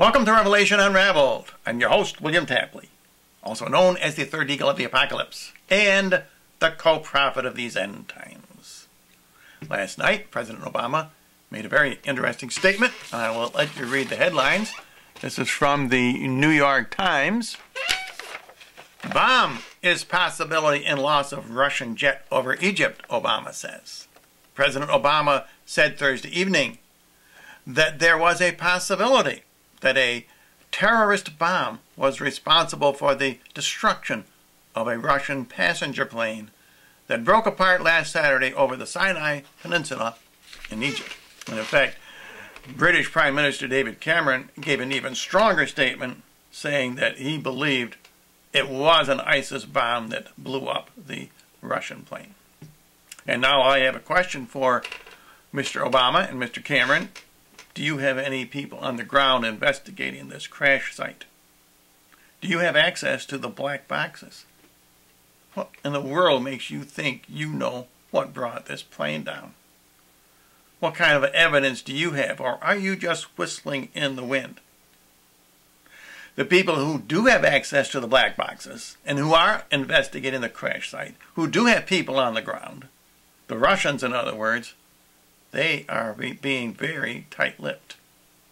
Welcome to Revelation Unraveled. I'm your host, William Tapley, also known as the third eagle of the apocalypse and the co-prophet of these end times. Last night, President Obama made a very interesting statement. I will let you read the headlines. This is from the New York Times. Bomb is possibility in loss of Russian jet over Egypt, Obama says. President Obama said Thursday evening that there was a possibility that a terrorist bomb was responsible for the destruction of a Russian passenger plane that broke apart last Saturday over the Sinai Peninsula in Egypt. And in fact, British Prime Minister David Cameron gave an even stronger statement saying that he believed it was an ISIS bomb that blew up the Russian plane. And now I have a question for Mr. Obama and Mr. Cameron. Do you have any people on the ground investigating this crash site? Do you have access to the black boxes? What in the world makes you think you know what brought this plane down? What kind of evidence do you have, or are you just whistling in the wind? The people who do have access to the black boxes and who are investigating the crash site, who do have people on the ground, the Russians in other words, they are being very tight-lipped.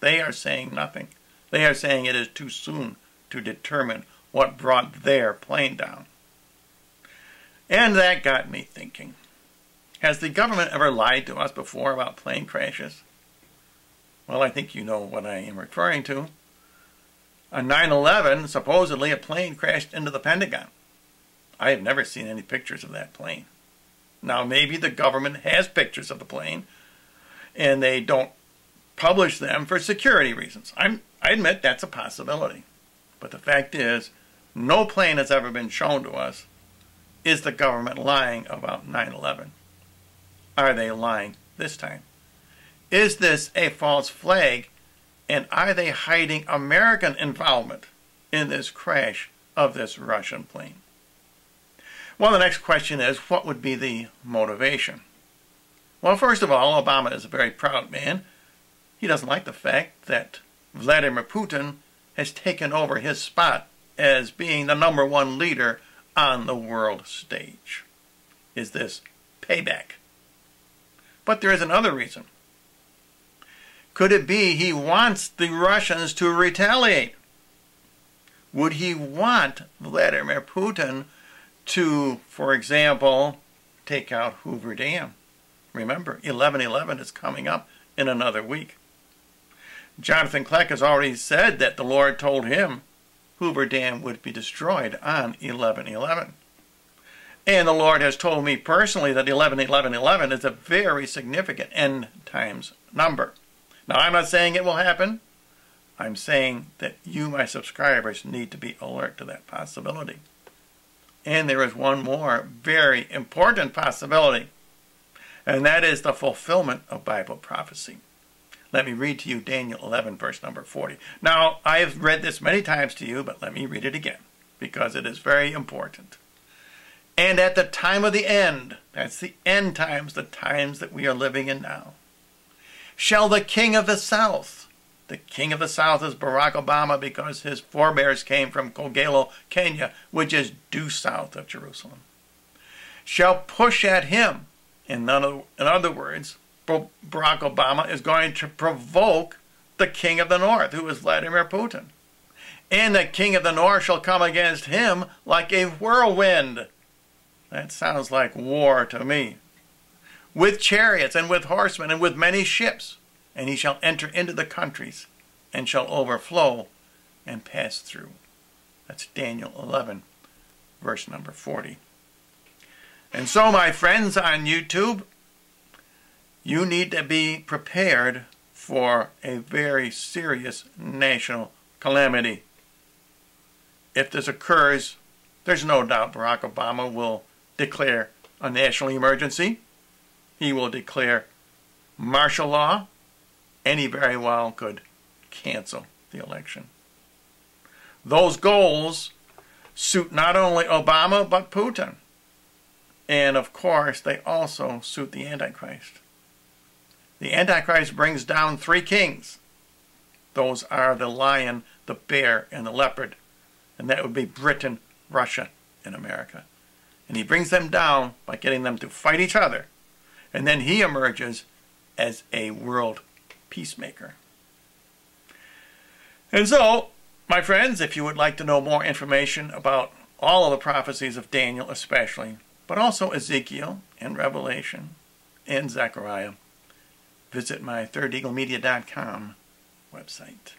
They are saying nothing. They are saying it is too soon to determine what brought their plane down. And that got me thinking. Has the government ever lied to us before about plane crashes? Well, I think you know what I am referring to. On 9/11, supposedly a plane crashed into the Pentagon. I have never seen any pictures of that plane. Now, maybe the government has pictures of the plane, and they don't publish them for security reasons. I admit that's a possibility. But the fact is, no plane has ever been shown to us. Is the government lying about 9/11? Are they lying this time? Is this a false flag? And are they hiding American involvement in this crash of this Russian plane? Well, the next question is, what would be the motivation? Well, first of all, Obama is a very proud man. He doesn't like the fact that Vladimir Putin has taken over his spot as being the #1 leader on the world stage. Is this payback? But there is another reason. Could it be he wants the Russians to retaliate? Would he want Vladimir Putin to, for example, take out Hoover Dam? Remember, 11/11 is coming up in another week. Jonathan Kleck has already said that the Lord told him Hoover Dam would be destroyed on 11/11. And the Lord has told me personally that 11/11/11 is a very significant end times number. Now, I'm not saying it will happen. I'm saying that you, my subscribers, need to be alert to that possibility. And there is one more very important possibility, and that is the fulfillment of Bible prophecy. Let me read to you Daniel 11, verse number 40. Now, I have read this many times to you, but let me read it again, because it is very important. And at the time of the end, that's the end times, the times that we are living in now, shall the king of the south, the king of the south is Barack Obama because his forebears came from Kogelo, Kenya, which is due south of Jerusalem, shall push at him. In other words, Barack Obama is going to provoke the king of the north, who is Vladimir Putin. And the king of the north shall come against him like a whirlwind. That sounds like war to me. With chariots and with horsemen and with many ships. And he shall enter into the countries and shall overflow and pass through. That's Daniel 11, verse number 40. And so, my friends on YouTube, you need to be prepared for a very serious national calamity. If this occurs, there's no doubt Barack Obama will declare a national emergency. He will declare martial law, and he very well could cancel the election. Those goals suit not only Obama, but Putin. And of course, they also suit the Antichrist. The Antichrist brings down three kings. Those are the lion, the bear, and the leopard. And that would be Britain, Russia, and America. And he brings them down by getting them to fight each other. And then he emerges as a world peacemaker. And so, my friends, if you would like to know more information about all of the prophecies of Daniel especially, but also Ezekiel and Revelation and Zechariah, visit my ThirdEagleMedia.com website.